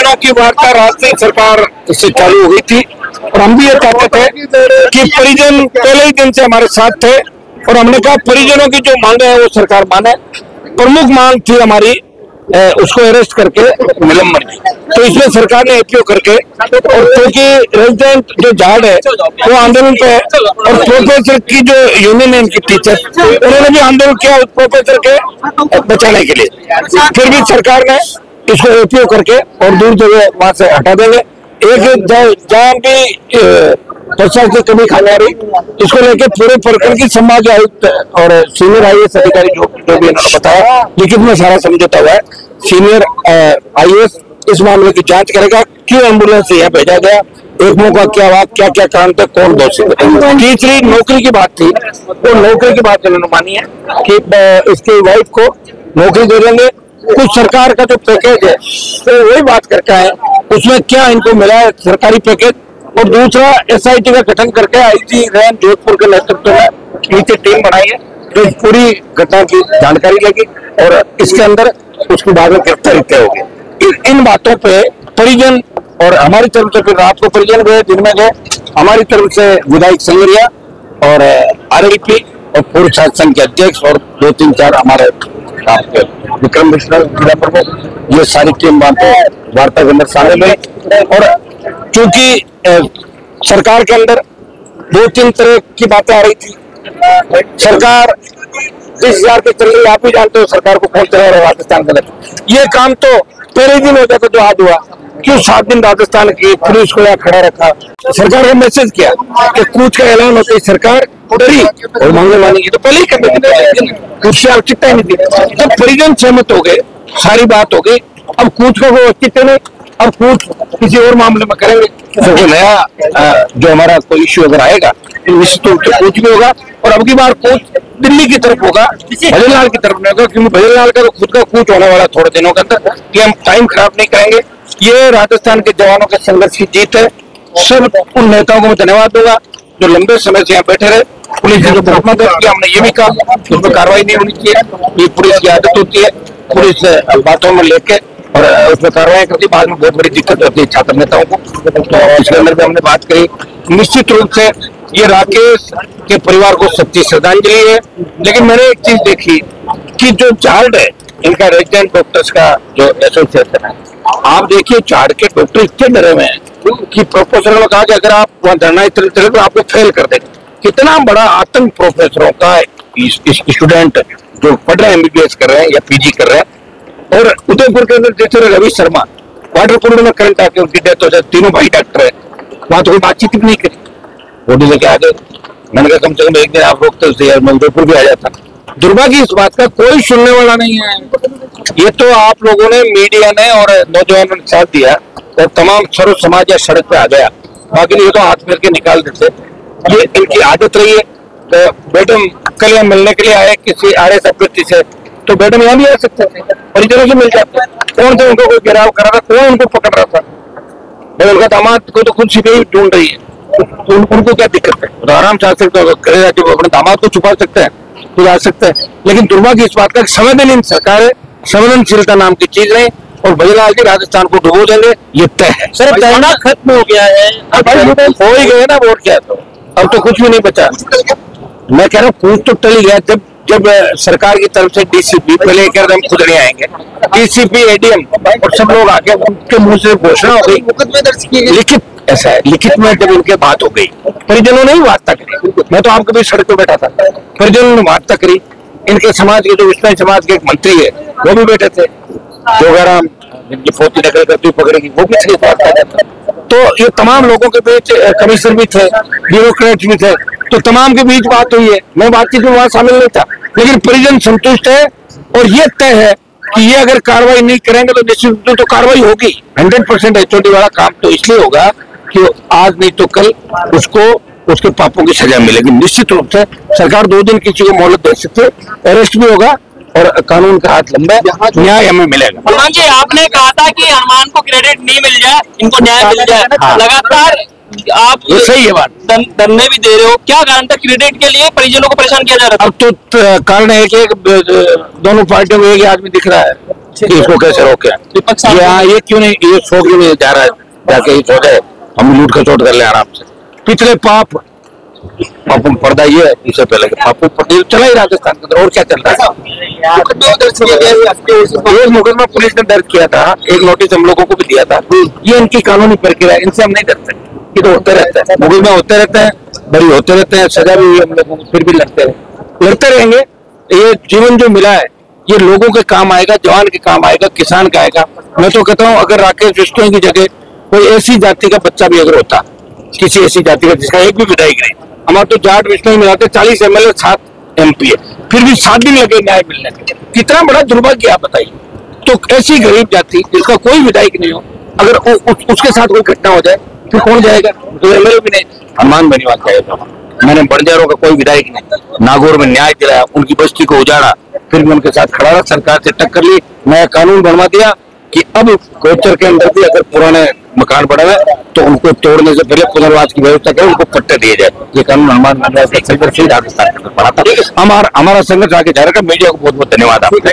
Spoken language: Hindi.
परिजनों की वार्ता राष्ट्रीय सरकार से चालू हो गई थी और हम भी ये चाहते थे कि परिजन पहले ही दिन से हमारे साथ थे और हमने कहा परिजनों की जो मांगे है वो सरकार माने। प्रमुख मांग थी हमारी उसको अरेस्ट करके निलंबन की, तो इसमें सरकार ने एपीओ करके, और क्योंकि रेजिडेंट जो जाट है वो आंदोलन पे है और प्रोफेसर की जो यूनियन है इनकी टीचर, उन्होंने भी आंदोलन किया उस प्रोफेसर के बचाने के लिए, फिर भी सरकार ने इसको एपीओ करके और दूर जगह वहां से हटा देंगे। एक जहाँ भी प्रशासन की कमी खाने आ रही, इसको लेकर पूरे प्रकरण की संभाग आयुक्त और सीनियर आईएएस अधिकारी जो भी इन्होंने बताया, लिखित में सारा समझौता हुआ है। सीनियर आईएएस इस मामले की जांच करेगा, क्यों एम्बुलेंस यहाँ भेजा गया, एक मौका क्या हुआ, क्या क्या कारण थे, कौन दोषी। तीसरी नौकरी की बात थी, वो नौकरी की बात इन्होंने मानी है कि इसकी वाइफ को नौकरी दे देंगे। कुछ सरकार का जो पैकेज है तो वही बात करके आए, उसमें क्या इनको मिला है सरकारी पैकेज। और दूसरा एसआईटी का गठन करके आईजी रैन जोधपुर के नेतृत्व में नीचे टीम बनाई है जो पूरी घटना की जानकारी लेगी और इसके अंदर उसके बाद में गिरफ्तारी तय होगी। इन बातों पे परिजन और हमारी तरफ से, फिर रात को परिजन गए, दिन में गए, हमारी तरफ से विधायक संगरिया और आरएलपी और पूर्व शासन संघ के अध्यक्ष और 2-3-4 हमारे विक्रम मिश्रा जिला प्रमुख, ये सारी टीम वार्ता के अंदर शामिल हुई। और चूंकि सरकार के अंदर 2-3 तरह की बातें आ रही थी, सरकार जिस हजार के चल रही, आप भी जानते हो सरकार को कौन चला रहा है राजस्थान के अंदर। ये काम तो पहले दिन हो जाता जो आज हुआ, क्यों 7 दिन राजस्थान की पुलिस को यहाँ खड़ा रखा। सरकार ने मैसेज किया कि कूच का ऐलान होते ही सरकार डरी और मांगे मानेगी, तो पहले ही कर देती, उससे आवश्यकता ही नहीं थी। जब परिजन सहमत हो गए, सारी बात हो गई, अब कूच को वो औचित्य नहीं, अब कूच किसी और मामले में करेंगे। तो जो नया जो हमारा कोई इश्यू अगर आएगा तो निश्चित रूप से कूच भी होगा और अब की बार कूच दिल्ली की तरफ होगा, भजनलाल की तरफ नहीं होगा, क्योंकि भजनलाल का तो खुद का कूच होने वाला थोड़े दिनों के अंदर, कि हम टाइम खराब नहीं करेंगे। ये राजस्थान के जवानों के संघर्ष की जीत है। सब उन नेताओं को मैं धन्यवाद दूंगा जो लंबे समय से यहाँ बैठे रहे। पुलिस ने जो मुकदमा दर्ज किया, हमने ये भी कहा उसमें कार्रवाई नहीं होनी चाहिए, ये पुलिस की आदत होती है, पुलिस बातों में लेके और उसमें कार्रवाई करती, बाद में बहुत बड़ी दिक्कत होती है छात्र नेताओं को। तो इसके अंदर भी हमने बात करी। निश्चित रूप से ये राकेश के परिवार को सच्ची श्रद्धांजलि है, लेकिन मैंने एक चीज देखी कि जो चार्ट है इनका रेजिडेंट डॉक्टर्स का जो एसोसिएशन है, आप देखिए चार्ट के डॉक्टर इतने डरे हुए हैं कि प्रोफेसर ने कहा कि अगर आप वहाँ धरना चले तो आपको फेल कर देंगे। कितना बड़ा आतंक प्रोफेसरों का स्टूडेंट जो पढ़ रहे हैं, एमबीबीएस कर रहे हैं या पीजी कर रहे हैं। और उदयपुर के अंदर जैसे रवि शर्मा वाटर कूलर में करंट आके उनकी डेथ हो जाए, तीनों भाई डॉक्टर है, वहां तो कोई बातचीत भी नहीं करी, बॉडी लेके आ गए। मैंने कहा कम से कम एक दिन आप रोकते उससे यार, मैं उदयपुर भी आ जाता। दुर्भाग्य इस बात का कोई सुनने वाला नहीं है। ये तो आप लोगों ने, मीडिया ने और नौजवानों ने साथ दिया और तमाम सर्व समाज या सड़क पे आ गया, बाकी ये तो हाथ फेर के निकाल देते। ये इनकी आदत रही है। तो मैडम कल यहाँ मिलने के लिए आए किसी आरएस अभ्यर्थी से, तो मैडम यहाँ भी आ सकते थे, परिजनों से मिल जाते। कौन थे उनको कोई गिराव करा था, कौन उनको पकड़ रहा था? उनका दामाद को तो खुद सीबीआई ढूंढ रही है, तो उनको क्या दिक्कत है? तो आराम से आ सकते हो, अपने दामाद को छुपा सकते हैं तो आ सकते हैं। लेकिन दुर्भाग्य इस बात का संवेदनहीन सरकार है, संवेदनशीलता नाम की चीज नहीं, और भजनलाल जी राजस्थान को डुबो देंगे, ये तय है। सर धरना खत्म हो गया है, हो ही गए ना वोट, क्या तो अब तो कुछ भी नहीं बचा। मैं कह रहा हूँ कूच तो टल गया। जब सरकार की तरफ से डीसीपी, पहले कह रहे हम खुद नहीं आएंगे, डीसीपी, एडीएम और सब लोग आके उनके मुंह से घोषणा हो गई, मुकदमे दर्ज किए, लिखित ऐसा है, लिखित में जब उनके बात हो गई, परिजनों ने ही वार्ता करी। मैं तो आपके बीच सड़क पे बैठा था, परिजनों ने वार्ता करी। इनके समाज के जो विष्णु समाज के एक मंत्री है वो भी बैठे थे, जोगाराम जिनकी पोती नकल करती पकड़ेगी, वो भी थे वार्ता करते। तो ये तमाम लोगों के बीच, कमिश्नर भी थे, ब्यूरोक्रेट भी थे, तो तमाम के बीच बात हुई है। मैं बातचीत में वहां शामिल नहीं था, लेकिन परिजन संतुष्ट है और ये तय है कि ये अगर कार्रवाई नहीं करेंगे तो निश्चित रूप से तो कार्रवाई होगी। 100% एचओडी वाला काम तो इसलिए होगा कि आज नहीं तो कल उसको उसके पापों की सजा मिलेगी। निश्चित रूप से सरकार 2 दिन किसी को मोहलत दे सकती है, अरेस्ट भी होगा और कानून का हाथ लंबा है, न्याय हमें मिलेगा। हनुमान जी आपने कहा था कि हनुमान को क्रेडिट नहीं मिल जाए, इनको न्याय मिल जाए। हाँ। लगातार आप ये सही है बात, धरने भी दे रहे हो, क्या कारण था? क्रेडिट के लिए परिजनों को परेशान किया जा रहा था। अब तो कारण है कि दोनों पार्टियों में एक आदमी दिख रहा है, कि इसको कैसे रोके। ये क्यों नहीं, ये सो क्यों नहीं जा रहा है, जाके ही सो जाए, हम लूट खसोट कर ले आराम से। पिछले पाप पर्दा ये इससे पहले पापू चला ही राजस्थान के अंदर, और क्या चल रहा है। एक मुकदमा पुलिस ने दर्ज किया था, एक नोटिस हम लोगों को भी दिया था। ये इनकी कानूनी प्रक्रिया, इनसे हम नहीं डरते। ये तो होते रहता है, मुकदमा होते रहते हैं, बरी होते रहते हैं, सजा भी हुई हम लोगों को, फिर भी लड़ते रहेंगे। ये जीवन जो मिला है ये लोगों के काम आएगा, जवान के काम आएगा, किसान का आएगा। मैं तो कहता हूँ अगर राकेश बिश्नोई की जगह कोई ऐसी जाति का बच्चा भी अगर होता, किसी ऐसी जाति का जिसका एक भी विधायक नहीं, हमारे तो जाट बिश्नोई मिलाते 40 MLA 7 MP है, फिर भी 7 दिन लगे न्याय मिलने में। कितना बड़ा दुर्भाग्य आप बताइए। तो ऐसी गरीब जाति जिसका कोई विधायक नहीं हो, अगर उसके साथ कोई घटना हो जाए फिर कौन जाएगा। तो MLA भी नहीं, हनुमान बनीवाल जाएगा। मैंने बंजारों का कोई विधायक नहीं, नागौर में न्याय दिलाया, उनकी बस्ती को उजाड़ा, फिर भी उनके साथ खड़ा रहा, सरकार से टक्कर ली, नया कानून बनवा दिया कि अब कोचर के अंदर भी अगर पुराने मकान पड़े हुए तो उनको तोड़ने से पहले पुनर्वास की व्यवस्था करें, उनको पट्टे दिए जाए। ये कानून हनुमान बनीवाल का संघर्ष राजस्थान के अंदर पड़ा था। हमारा संघर्ष आगे जा रहा है। मीडिया को बहुत बहुत धन्यवाद आपका।